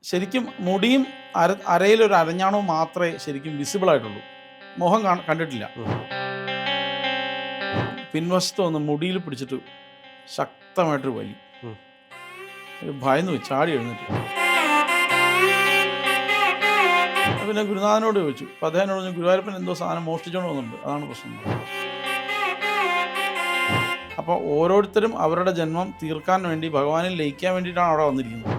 ശരിക്കും മുടിയും അരയിലൊരു അരഞ്ഞാണവും മാത്രമേ ശരിക്കും വിസിബിൾ ആയിട്ടുള്ളൂ. മുഖം കണ്ടിട്ടില്ല. പിൻവശത്ത് വന്ന് മുടിയിൽ പിടിച്ചിട്ട് ശക്തമായിട്ടൊരു വലി. ഭയന്നു പോയി, ചാടി എഴുന്നേറ്റ്. പിന്നെ ഗുരുനാഥനോട് ചോദിച്ചു. അപ്പോൾ അദ്ദേഹത്തിനോട് പറഞ്ഞു, ഗുരുവായൂരപ്പൻ എന്തോ സാധനം മോഷ്ടിച്ചോണ്ട് വന്നിട്ടുണ്ട്, അതാണ് പ്രശ്നം. അപ്പോൾ ഓരോരുത്തരും അവരുടെ ജന്മം തീർക്കാൻ വേണ്ടി, ഭഗവാനിൽ ലയിക്കാൻ വേണ്ടിയിട്ടാണ് അവിടെ വന്നിരിക്കുന്നത്.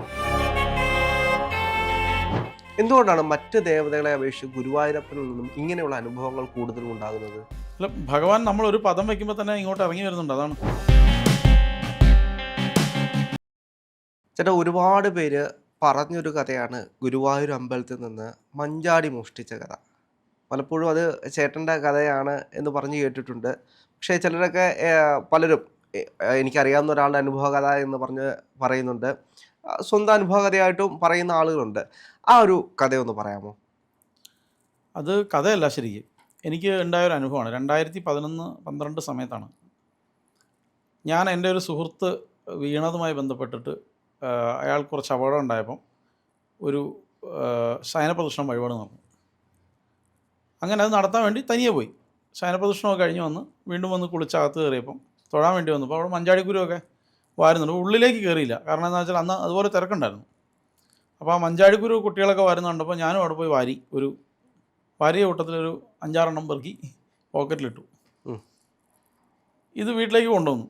എന്തുകൊണ്ടാണ് മറ്റ് ദേവതകളെ അപേക്ഷിച്ച് ഗുരുവായൂരപ്പനിൽ നിന്നും ഇങ്ങനെയുള്ള അനുഭവങ്ങൾ കൂടുതലും ഉണ്ടാകുന്നത്? അല്ല, ഭഗവാൻ നമ്മൾ ഒരു പദം വയ്ക്കുമ്പോൾ തന്നെ ഇങ്ങോട്ട് ഇറങ്ങി വരുന്നുണ്ട്, അതാണ്. ചേട്ടാ, ഒരുപാട് പേര് പറഞ്ഞൊരു കഥയാണ് ഗുരുവായൂർ അമ്പലത്തിൽ നിന്ന് മഞ്ചാടി മോഷ്ടിച്ച കഥ. പലപ്പോഴും അത് ചേട്ടൻ്റെ കഥയാണ് എന്ന് പറഞ്ഞ് കേട്ടിട്ടുണ്ട്. പക്ഷേ ചിലരൊക്കെ പലരും എനിക്കറിയാവുന്ന ഒരാളുടെ അനുഭവ കഥ എന്ന് പറയുന്നുണ്ട്. സ്വന്തം അനുഭവ കഥയായിട്ടും പറയുന്ന ആളുകളുണ്ട്. ആ ഒരു കഥയൊന്ന് പറയാമോ? അത് കഥയല്ല, ശരിക്കും എനിക്ക് ഉണ്ടായൊരു അനുഭവമാണ്. 2011-12 സമയത്താണ് ഞാൻ എൻ്റെ ഒരു സുഹൃത്ത് വീണതുമായി ബന്ധപ്പെട്ടിട്ട് അയാൾ കുറച്ച് അപകടം ഉണ്ടായപ്പം ഒരു ശയനപ്രദക്ഷിണം വഴിപാട് നടന്നു. അങ്ങനെ അത് നടത്താൻ വേണ്ടി തനിയെ പോയി. ശയനപ്രദക്ഷിണമൊക്കെ കഴിഞ്ഞ് വന്ന് വീണ്ടും വന്ന് കുളിച്ചകത്ത് കയറിയപ്പം തൊഴാൻ വേണ്ടി വന്നപ്പോൾ അവിടെ മഞ്ചാടിക്കുരുവൊക്കെ വാരുന്നുണ്ട്. ഉള്ളിലേക്ക് കയറിയില്ല, കാരണം എന്താ വെച്ചാൽ അന്ന് അതുപോലെ തിരക്കുണ്ടായിരുന്നു. അപ്പോൾ ആ മഞ്ചാടിക്കുരു കുട്ടികളൊക്കെ വരുന്നുണ്ടപ്പോൾ ഞാനും അവിടെ പോയി വാരിയ കൂട്ടത്തിലൊരു 5-6 പെറുക്കി പോക്കറ്റിലിട്ടു. ഇത് വീട്ടിലേക്ക് കൊണ്ടുവന്നു.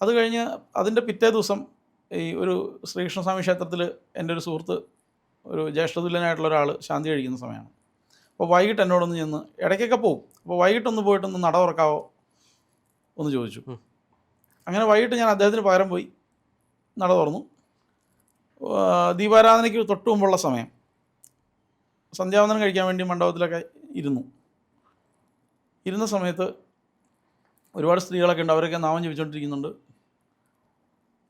അത് കഴിഞ്ഞ് അതിൻ്റെ പിറ്റേ ദിവസം ഈ ഒരു ശ്രീകൃഷ്ണസ്വാമി ക്ഷേത്രത്തിൽ എൻ്റെ ഒരു സുഹൃത്ത്, ഒരു ജ്യേഷ്ഠതുല്യനായിട്ടുള്ള ഒരാൾ ശാന്തി കഴിക്കുന്ന സമയമാണ്. അപ്പോൾ വൈകിട്ട് എന്നോടൊന്ന് ചെന്ന്, ഇടയ്ക്കൊക്കെ പോകും, അപ്പോൾ വൈകിട്ടൊന്ന് പോയിട്ടൊന്ന് നട തുറക്കാവോ ഒന്ന് ചോദിച്ചു. അങ്ങനെ വൈകിട്ട് ഞാൻ അദ്ദേഹത്തിന് പകരം പോയി നട തുറന്നു. ദീപാരാധനയ്ക്ക് തൊട്ട് മുമ്പുള്ള സമയം, സന്ധ്യാവന്ദനം കഴിക്കാൻ വേണ്ടി മണ്ഡപത്തിലൊക്കെ ഇരുന്ന സമയത്ത് ഒരുപാട് സ്ത്രീകളൊക്കെ ഉണ്ട്. അവരൊക്കെ നാമം ജപിച്ചുകൊണ്ടിരിക്കുന്നുണ്ട്.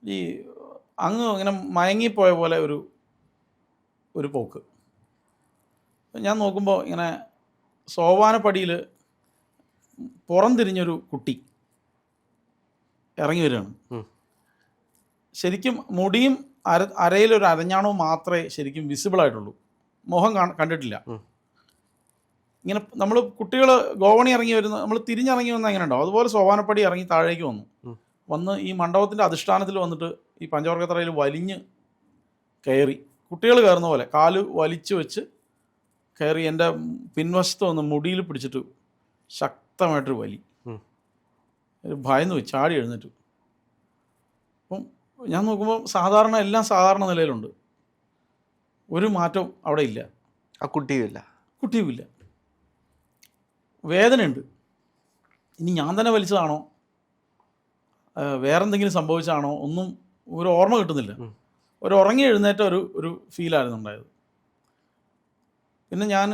ഈ അങ്ങ് ഇങ്ങനെ മയങ്ങിപ്പോയ പോലെ ഒരു പോക്ക്. ഞാൻ നോക്കുമ്പോൾ ഇങ്ങനെ സോപാനപ്പടിയിൽ പുറം തിരിഞ്ഞൊരു കുട്ടി ഇറങ്ങി വരികയാണ്. ശരിക്കും മുടിയും അരയിലൊരു അരഞ്ഞാണവും മാത്രമേ ശരിക്കും വിസിബിൾ ആയിട്ടുള്ളൂ. മുഖം കണ്ടിട്ടില്ല. ഇങ്ങനെ നമ്മൾ കുട്ടികൾ ഗോവണി ഇറങ്ങി വരുന്ന, നമ്മൾ തിരിഞ്ഞിറങ്ങി വന്നാൽ എങ്ങനെ ഉണ്ടാവും, അതുപോലെ സോപാനപ്പടി ഇറങ്ങി താഴേക്ക് വന്ന് ഈ മണ്ഡപത്തിൻ്റെ അധിഷ്ഠാനത്തിൽ വന്നിട്ട് ഈ പഞ്ചവർഗത്തറയിൽ വലിഞ്ഞ് കയറി, കുട്ടികൾ കയറുന്ന പോലെ കാല് വലിച്ചു വെച്ച് കയറി എൻ്റെ പിൻവശത്ത് വന്ന് മുടിയിൽ പിടിച്ചിട്ട് ശക്തമായിട്ടൊരു വലി. ഭയന്നു പോയി, ചാടി എഴുന്നേറ്റ്. അപ്പം ഞാൻ നോക്കുമ്പോൾ എല്ലാം സാധാരണ നിലയിലുണ്ട്. ഒരു മാറ്റവും അവിടെ ഇല്ല. ആ കുട്ടിയുമില്ല. വേദനയുണ്ട്. ഇനി ഞാൻ തന്നെ വലിച്ചതാണോ, വേറെന്തെങ്കിലും സംഭവിച്ചാണോ, ഒന്നും ഒരു ഓർമ്മ കിട്ടുന്നില്ല. ഒരു ഉറങ്ങി എഴുന്നേറ്റ ഒരു ഫീലായിരുന്നു ഉണ്ടായത്. പിന്നെ ഞാൻ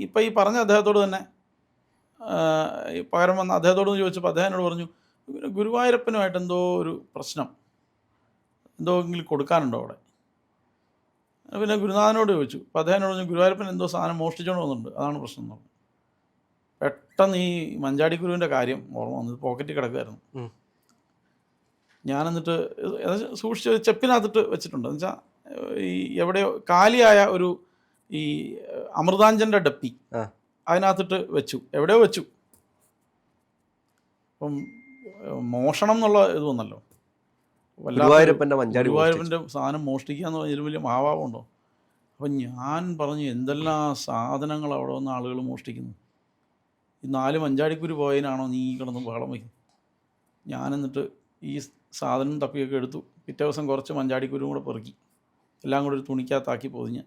ഇപ്പം ഈ പറഞ്ഞ അദ്ദേഹത്തോട് തന്നെ പകരം വന്ന അദ്ദേഹത്തോട് ചോദിച്ചപ്പോൾ അദ്ദേഹം എന്നോട് പറഞ്ഞു, ഗുരുവായൂരപ്പനുമായിട്ട് എന്തോ ഒരു പ്രശ്നം, എങ്കിലും കൊടുക്കാനുണ്ടോ അവിടെ. പിന്നെ ഗുരുനാഥനോട് ചോദിച്ചു. അപ്പോൾ അദ്ദേഹത്തിനോട് പറഞ്ഞു, ഗുരുവായൂരപ്പൻ എന്തോ സാധനം മോഷ്ടിച്ചോണ്ട് വന്നിട്ടുണ്ട്, അതാണ് പ്രശ്നം എന്ന് പറഞ്ഞു. പെട്ടെന്ന് ഈ മഞ്ചാടിക്കുരുവിൻ്റെ കാര്യം ഓർമ്മ വന്നത്. പോക്കറ്റിൽ കിടക്കുമായിരുന്നു. ഞാനെന്നിട്ട് സൂക്ഷിച്ച് ചെപ്പിനകത്തിട്ട് വെച്ചിട്ടുണ്ട്. എന്ന് വെച്ചാൽ ഈ എവിടെയോ കാലിയായ ഈ അമൃതാഞ്ജൻ്റെ ഡപ്പി അതിനകത്തിട്ട് എവിടെയോ വെച്ചു. അപ്പം മോഷണം എന്നുള്ള ഇത് വന്നല്ലോ, ഗുരുവായൂരപ്പൻ്റെ സാധനം മോഷ്ടിക്കുക എന്ന് പറഞ്ഞാൽ വലിയ മഹാഭാവമുണ്ടോ. അപ്പം ഞാൻ പറഞ്ഞു, എന്തെല്ലാം സാധനങ്ങൾ അവിടെ വന്ന ആളുകൾ മോഷ്ടിക്കുന്നു, ഈ 4 മഞ്ചാടിക്കുരു പോയതിനാണോ നീ കിടന്ന് ബഹളം വയ്ക്കും. ഞാനെന്നിട്ട് ഈ സാധനം തപ്പിയൊക്കെ എടുത്തു. പിറ്റേ ദിവസം കുറച്ച് മഞ്ചാടിക്കുരും കൂടെ പെറുക്കി എല്ലാം കൂടെ ഒരു തുണിക്കകത്താക്കി പൊതിഞ്ഞ്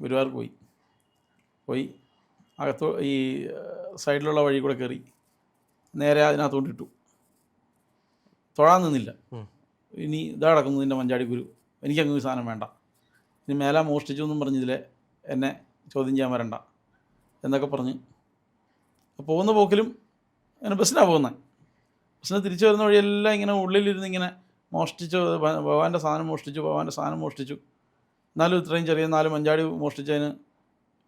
ഗുരുവായൂർക്ക് പോയി അകത്ത് ഈ സൈഡിലുള്ള വഴി കൂടെ കയറി നേരെ അതിനകത്തോണ്ടിട്ടു. തൊഴാൻ നിന്നില്ല. ഇനി ഇതാ കിടക്കുന്നു നിൻ്റെ മഞ്ചാടിക്കുരു, എനിക്കങ്ങനെ സാധനം വേണ്ട, ഇനി മേലാ മോഷ്ടിച്ചു എന്നും പറഞ്ഞതിലെ എന്നെ ചോദ്യം ചെയ്യാൻ വരണ്ട എന്നൊക്കെ പറഞ്ഞ് പോകുന്ന പോക്കിലും അങ്ങനെ ബസ്സിനാണ് പോകുന്നത്. ബസ്സിന് തിരിച്ചു വരുന്ന വഴിയെല്ലാം ഇങ്ങനെ ഉള്ളിലിരുന്ന് ഇങ്ങനെ മോഷ്ടിച്ചു, ഭഗവാന്റെ സാധനം മോഷ്ടിച്ചു. എന്നാലും ഇത്രയും ചെറിയ 4 മഞ്ചാടി മോഷ്ടിച്ചതിന്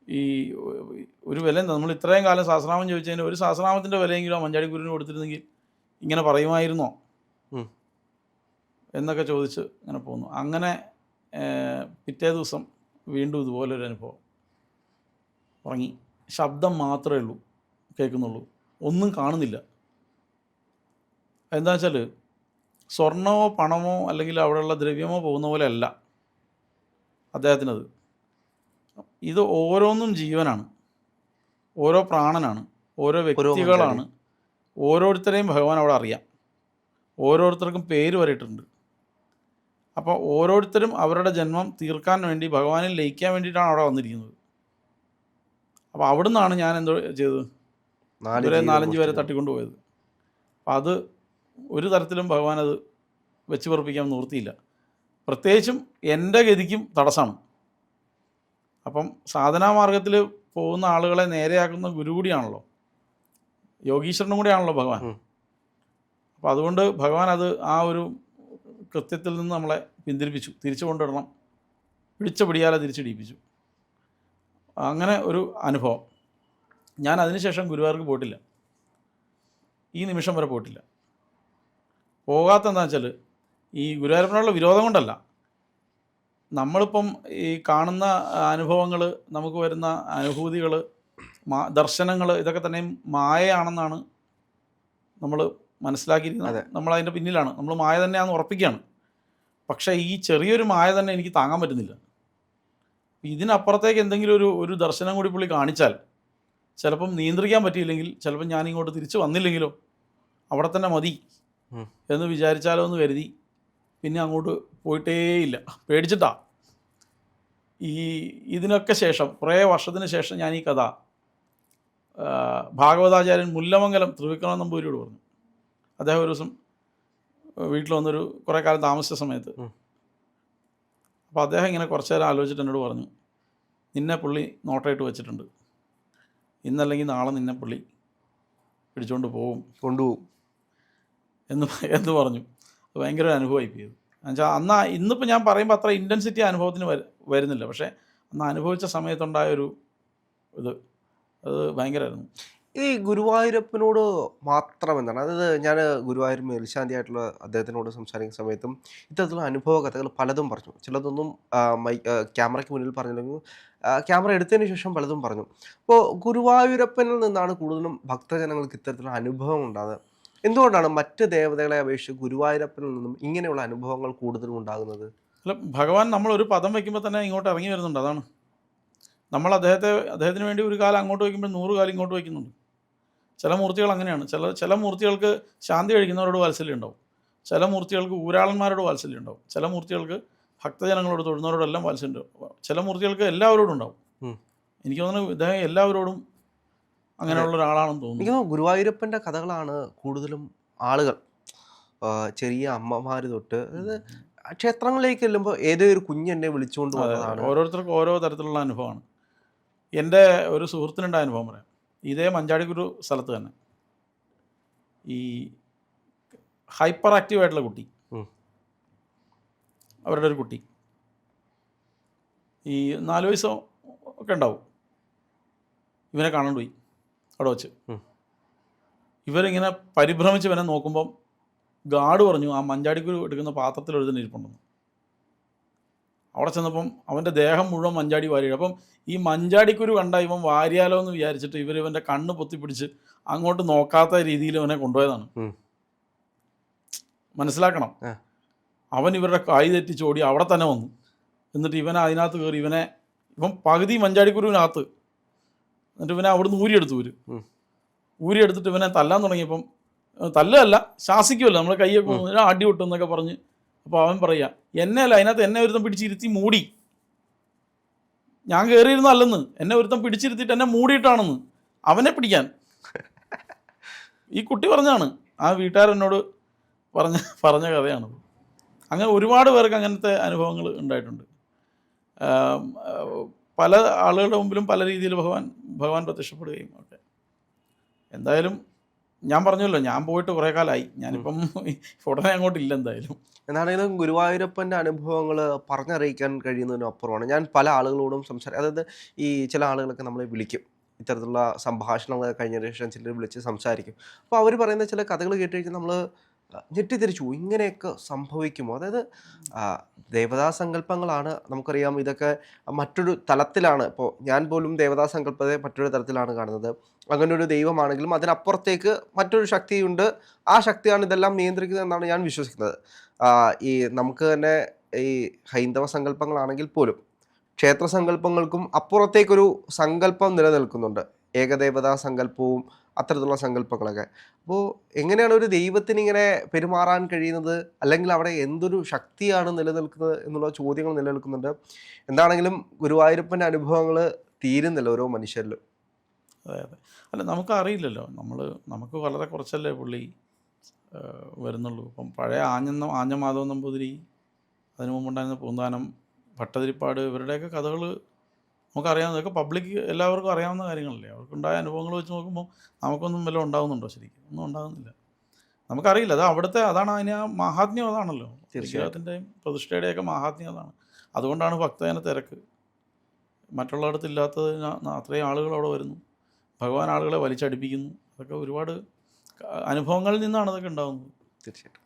ഈ ഒരു വില എന്താ, നമ്മൾ ഇത്രയും കാലം സഹസ്രനാമം ചോദിച്ചതിന് ഒരു സഹസ്രനാമത്തിൻ്റെ വിലയെങ്കിലും ആ മഞ്ചാടിക്കുരുവിന് കൊടുത്തിരുന്നെങ്കിൽ ഇങ്ങനെ പറയുമായിരുന്നോ എന്നൊക്കെ ചോദിച്ച് അങ്ങനെ പോകുന്നു. അങ്ങനെ പിറ്റേ ദിവസം വീണ്ടും ഇതുപോലൊരു അനുഭവം. ഉറങ്ങി, ശബ്ദം മാത്രമേ ഉള്ളൂ കേൾക്കുന്നുള്ളൂ, ഒന്നും കാണുന്നില്ല. എന്താ വെച്ചാൽ സ്വർണമോ പണമോ അല്ലെങ്കിൽ അവിടെയുള്ള ദ്രവ്യമോ പോകുന്ന പോലെ അല്ല അദ്ദേഹത്തിനത്. ഇത് ഓരോന്നും ജീവനാണ്, ഓരോ പ്രാണനാണ്, ഓരോ വ്യക്തികളാണ്. ഓരോരുത്തരെയും ഭഗവാൻ അവിടെ അറിയാം, ഓരോരുത്തർക്കും പേര് വരയിട്ടുണ്ട്. അപ്പോൾ ഓരോരുത്തരും അവരുടെ ജന്മം തീർക്കാൻ വേണ്ടി ഭഗവാനിൽ ലയിക്കാൻ വേണ്ടിയിട്ടാണ് അവിടെ വന്നിരിക്കുന്നത്. അപ്പോൾ അവിടെ നിന്നാണ് ഞാൻ എന്തോ ചെയ്തത്, ഇവരെ 4-5 പേരെ തട്ടിക്കൊണ്ട് പോയത്. അപ്പം അത് ഒരു തരത്തിലും ഭഗവാൻ അത് വെച്ച് പറപ്പിക്കാൻ നിവൃത്തിയില്ല. പ്രത്യേകിച്ചും എൻ്റെ ഗതിക്കും തടസ്സമാണ്. അപ്പം സാധനാമാർഗത്തിൽ പോകുന്ന ആളുകളെ നേരെയാക്കുന്ന ഗുരു കൂടിയാണല്ലോ, യോഗീശ്വരനും കൂടിയാണല്ലോ ഭഗവാൻ. അപ്പോൾ അതുകൊണ്ട് ഭഗവാൻ അത് ആ ഒരു കൃത്യത്തിൽ നിന്ന് നമ്മളെ പിന്തിരിപ്പിച്ചു, തിരിച്ചു കൊണ്ടിടണം, പിടിച്ച പിടിയാലെ തിരിച്ചിടിപ്പിച്ചു. അങ്ങനെ ഒരു അനുഭവം. ഞാൻ അതിനുശേഷം ഗുരുവായൂർക്ക് പോയിട്ടില്ല, ഈ നിമിഷം വരെ പോയിട്ടില്ല. പോകാത്ത എന്താണെന്ന് വെച്ചാൽ ഈ ഗുരുവായൂരപ്പനുള്ള വിരോധം കൊണ്ടല്ല, നമ്മളിപ്പം ഈ കാണുന്ന അനുഭവങ്ങൾ, നമുക്ക് വരുന്ന അനുഭൂതികൾ, ദർശനങ്ങൾ, ഇതൊക്കെ തന്നെയും മായയാണെന്നാണ് നമ്മൾ മനസ്സിലാക്കിയിരിക്കുന്നത്. നമ്മളതിൻ്റെ പിന്നിലാണ്, നമ്മൾ മായ തന്നെയാണെന്ന് ഉറപ്പിക്കുകയാണ്. പക്ഷേ ഈ ചെറിയൊരു മായ തന്നെ എനിക്ക് താങ്ങാൻ പറ്റുന്നില്ല. ഇതിനപ്പുറത്തേക്ക് എന്തെങ്കിലും ഒരു ദർശനം കൂടി പുള്ളി കാണിച്ചാൽ ചിലപ്പം നിയന്ത്രിക്കാൻ പറ്റിയില്ലെങ്കിൽ, ചിലപ്പം ഞാനിങ്ങോട്ട് തിരിച്ച് വന്നില്ലെങ്കിലോ, അവിടെ തന്നെ മതി എന്ന് വിചാരിച്ചാലോ എന്ന് കരുതി പിന്നെ അങ്ങോട്ട് പോയിട്ടേയില്ല. പേടിച്ചിട്ടാ. ഇതിനൊക്കെ ശേഷം, കുറേ വർഷത്തിന് ശേഷം ഞാൻ ഈ കഥ ഭാഗവതാചാര്യൻ മുല്ലമംഗലം ത്രിവിക്രമ നമ്പൂതിരിയോട് പറഞ്ഞു. അദ്ദേഹം ഒരു ദിവസം വീട്ടിൽ വന്നൊരു കുറേ കാലം താമസിച്ച സമയത്ത്, അപ്പോൾ അദ്ദേഹം ഇങ്ങനെ കുറച്ച് നേരം ആലോചിച്ചിട്ട് എന്നോട് പറഞ്ഞു, നിന്നെ പുള്ളി നോട്ടയിട്ട് വെച്ചിട്ടുണ്ട്, ഇന്നല്ലെങ്കിൽ നാളെ നിന്നെ പുള്ളി പിടിച്ചുകൊണ്ട് കൊണ്ടുപോകും എന്ന് പറഞ്ഞു. അത് ഭയങ്കര ഒരു അനുഭവമായി പോയത്. എന്നുവെച്ചാൽ ഇന്നിപ്പോൾ ഞാൻ പറയുമ്പോൾ അത്ര ഇൻറ്റൻസിറ്റി അനുഭവത്തിന് വരുന്നില്ല, പക്ഷേ അന്ന് അനുഭവിച്ച സമയത്തുണ്ടായൊരു ഇത് അത് ഭയങ്കരമായിരുന്നു. ഈ ഗുരുവായൂരപ്പനോട് മാത്രം എന്താണ്, അതായത് ഞാൻ ഗുരുവായൂർ മേൽശാന്തിയായിട്ടുള്ള അദ്ദേഹത്തിനോട് സംസാരിക്കുന്ന സമയത്തും ഇത്തരത്തിലുള്ള അനുഭവ കഥകൾ പലതും പറഞ്ഞു. ചിലതൊന്നും ക്യാമറയ്ക്ക് മുന്നിൽ പറഞ്ഞില്ലെങ്കിൽ ക്യാമറ എടുത്തതിന് ശേഷം പലതും പറഞ്ഞു. അപ്പോൾ ഗുരുവായൂരപ്പനിൽ നിന്നാണ് കൂടുതലും ഭക്തജനങ്ങൾക്ക് ഇത്തരത്തിലുള്ള അനുഭവം ഉണ്ടാകുന്നത്. എന്തുകൊണ്ടാണ് മറ്റ് ദേവതകളെ അപേക്ഷിച്ച് ഗുരുവായൂരപ്പനിൽ നിന്നും ഇങ്ങനെയുള്ള അനുഭവങ്ങൾ കൂടുതലും ഉണ്ടാകുന്നത്? അല്ല, ഭഗവാൻ നമ്മളൊരു പദം വയ്ക്കുമ്പോൾ തന്നെ ഇങ്ങോട്ട് ഇറങ്ങി വരുന്നുണ്ട്. അതാണ് നമ്മൾ അദ്ദേഹത്തിന് വേണ്ടി ഒരു കാലം അങ്ങോട്ട് വയ്ക്കുമ്പോൾ 100 കാലം ഇങ്ങോട്ട് വയ്ക്കുന്നുണ്ട്. ചില മൂർത്തികൾ അങ്ങനെയാണ്. ചില മൂർത്തികൾക്ക് ശാന്തി കഴിക്കുന്നവരോട് വാത്സല്യം ഉണ്ടാവും, ചില മൂർത്തികൾക്ക് ഊരാളന്മാരോട് വാത്സല്യം ഉണ്ടാവും, ചില മൂർത്തികൾക്ക് ഭക്തജനങ്ങളോട് തൊഴുന്നവരോടെല്ലാം വാത്സല്യം ഉണ്ടാവും, ചില മൂർത്തികൾക്ക് എല്ലാവരോടും ഉണ്ടാവും. എനിക്ക് തോന്നുന്നു ഇദ്ദേഹം എല്ലാവരോടും അങ്ങനെയുള്ള ഒരാളാണെന്ന് തോന്നുന്നു. എനിക്ക് ഗുരുവായൂരപ്പൻ്റെ കഥകളാണ് കൂടുതലും ആളുകൾ, ചെറിയ അമ്മമാർ തൊട്ട്, അതായത് ക്ഷേത്രങ്ങളിലേക്ക് ചെല്ലുമ്പോൾ ഏതോ ഒരു കുഞ്ഞെന്നെ വിളിച്ചുകൊണ്ട് വന്നതാണ്. ഓരോരുത്തർക്കും ഓരോ തരത്തിലുള്ള അനുഭവമാണ്. എൻ്റെ ഒരു സുഹൃത്തിനുണ്ടായ അനുഭവം പറയാം. ഇതേ മഞ്ചാടിക്കുരു സ്ഥലത്ത് തന്നെ ഈ ഹൈപ്പർ ആക്റ്റീവായിട്ടുള്ള കുട്ടി, അവരുടെ ഒരു കുട്ടി, ഈ 4 വയസ്സോ ഒക്കെ ഉണ്ടാവും, ഇവനെ കാണാണ്ട് പോയി അവിടെ വച്ച്. ഇവരിങ്ങനെ പരിഭ്രമിച്ച് ഇവനെ നോക്കുമ്പം ഗാർഡ് പറഞ്ഞു ആ മഞ്ചാടിക്കുരു എടുക്കുന്ന പാത്രത്തിൽ എഴുതുന്ന ഇരിപ്പുണ്ടെന്ന്. അവിടെ ചെന്നപ്പം അവൻ്റെ ദേഹം മുഴുവൻ മഞ്ചാടി വാരിയിടും. അപ്പം ഈ മഞ്ചാടിക്കുരു കണ്ട ഇവൻ വാരിയാലോ എന്ന് വിചാരിച്ചിട്ട് ഇവൻ്റെ കണ്ണ് പൊത്തിപ്പിടിച്ച് അങ്ങോട്ട് നോക്കാത്ത രീതിയിൽ ഇവനെ കൊണ്ടുപോയതാണ്. മനസ്സിലാക്കണം, അവൻ ഇവരുടെ കൈ തെറ്റിച്ചോടി അവിടെ തന്നെ വന്നു. എന്നിട്ട് ഇവനെ അതിനകത്ത് കയറി ഇവൻ പകുതി മഞ്ചാടിക്കുരുവിനകത്ത്, എന്നിട്ട് ഇവനെ അവിടുന്ന് ഊരിയെടുത്തിട്ട് ഇവനെ തല്ലാൻ തുടങ്ങിയപ്പം, തല്ലല്ല ശാസിക്കുമല്ലോ നമ്മൾ, കൈയൊക്കെ അടി വിട്ടു എന്നൊക്കെ പറഞ്ഞ്. അപ്പോൾ അവൻ പറയുക, എന്നെ ഒരുത്തം പിടിച്ചിരുത്തി മൂടി, ഞാൻ കയറിയിരുന്നല്ലെന്ന്, എന്നെ ഒരുത്തം പിടിച്ചിരുത്തിയിട്ട് എന്നെ മൂടിയിട്ടാണെന്ന് അവനെ പിടിക്കാൻ. ഈ കുട്ടി പറഞ്ഞാണ്, ആ വീട്ടുകാരെന്നോട് പറഞ്ഞ കഥയാണത്. അങ്ങനെ ഒരുപാട് പേർക്ക് അങ്ങനത്തെ അനുഭവങ്ങൾ ഉണ്ടായിട്ടുണ്ട്. പല ആളുകളുടെ മുമ്പിലും പല രീതിയിൽ ഭഗവാൻ പ്രത്യക്ഷപ്പെടുകയും ഒക്കെ. എന്തായാലും ഞാൻ പറഞ്ഞല്ലോ, ഞാൻ പോയിട്ട് കുറേ കാലമായി, ഞാനിപ്പം ഉടനെ അങ്ങോട്ടില്ല എന്തായാലും. എന്താണെങ്കിലും ഗുരുവായൂരപ്പൻ്റെ അനുഭവങ്ങൾ പറഞ്ഞറിയിക്കാൻ കഴിയുന്നതിനും അപ്പുറമാണ്. ഞാൻ പല ആളുകളോടും അതായത് ഈ ചില ആളുകളൊക്കെ നമ്മളെ വിളിക്കും, ഇത്തരത്തിലുള്ള സംഭാഷണങ്ങൾ കഴിഞ്ഞ ശേഷം ചിലർ വിളിച്ച് സംസാരിക്കും. അപ്പോൾ അവർ പറയുന്ന ചില കഥകൾ കേട്ട് കഴിഞ്ഞാൽ നമ്മൾ ഞെട്ടിത്തിരിച്ചു ഇങ്ങനെയൊക്കെ സംഭവിക്കുമോ? അതായത് ആ, ദേവതാ സങ്കല്പങ്ങളാണ് നമുക്കറിയാം. ഇതൊക്കെ മറ്റൊരു തലത്തിലാണ്. ഇപ്പോൾ ഞാൻ പോലും ദേവതാ സങ്കല്പത്തെ മറ്റൊരു തലത്തിലാണ് കാണുന്നത്. അങ്ങനെ ഒരു ദൈവമാണെങ്കിലും അതിനപ്പുറത്തേക്ക് മറ്റൊരു ശക്തിയുണ്ട്. ആ ശക്തിയാണ് ഇതെല്ലാം നിയന്ത്രിക്കുന്നത് എന്നാണ് ഞാൻ വിശ്വസിക്കുന്നത്. ഈ നമുക്ക് തന്നെ ഈ ഹൈന്ദവ സങ്കല്പങ്ങളാണെങ്കിൽ പോലും ക്ഷേത്ര സങ്കല്പങ്ങൾക്കും അപ്പുറത്തേക്കൊരു സങ്കല്പം നിലനിൽക്കുന്നുണ്ട്. ഏകദേവതാ സങ്കല്പവും അത്തരത്തിലുള്ള സങ്കല്പങ്ങളൊക്കെ. അപ്പോൾ എങ്ങനെയാണ് ഒരു ദൈവത്തിന് ഇങ്ങനെ പെരുമാറാൻ കഴിയുന്നത്? അല്ലെങ്കിൽ അവിടെ എന്തൊരു ശക്തിയാണ് നിലനിൽക്കുന്നത് എന്നുള്ള ചോദ്യങ്ങൾ നിലനിൽക്കുന്നുണ്ട്. എന്താണെങ്കിലും ഗുരുവായൂരപ്പൻ്റെ അനുഭവങ്ങൾ തീരുന്നില്ല ഓരോ മനുഷ്യരിലും. അതെ അതെ. അല്ല നമുക്കറിയില്ലല്ലോ. നമുക്ക് വളരെ കുറച്ചല്ലേ പുള്ളി വരുന്നുള്ളൂ. ഇപ്പം പഴയ ആഞ്ഞ മാധവൻ നമ്പൂതിരി, അതിനു മുമ്പുണ്ടായിരുന്ന പൂന്താനം ഭട്ടതിരിപ്പാട്, ഇവരുടെയൊക്കെ കഥകൾ നമുക്കറിയാവുന്ന, ഇതൊക്കെ പബ്ലിക് എല്ലാവർക്കും അറിയാവുന്ന കാര്യങ്ങളല്ലേ. അവർക്കുണ്ടായ അനുഭവങ്ങൾ വെച്ച് നോക്കുമ്പോൾ നമുക്കൊന്നും വല്ലതും ഉണ്ടാകുന്നുണ്ടോ? ശരിക്കും ഒന്നും ഉണ്ടാകുന്നില്ല. നമുക്കറിയില്ല. അതാണ് അതിന് ആ മഹാത്മ്യം അതാണല്ലോ. വിഗ്രഹത്തിൻ്റെയും പ്രതിഷ്ഠയുടെയൊക്കെ മഹാത്മ്യം അതാണ്. അതുകൊണ്ടാണ് ഭക്തജന തിരക്ക്. മറ്റുള്ളിടത്ത് ഇല്ലാത്തതിന് അത്രയും ആളുകൾ അവിടെ വരുന്നു. ഭഗവാൻ ആളുകളെ വലിച്ചടിപ്പിക്കുന്നു. അതൊക്കെ ഒരുപാട് അനുഭവങ്ങളിൽ നിന്നാണ് അതൊക്കെ ഉണ്ടാകുന്നത്. തീർച്ചയായിട്ടും.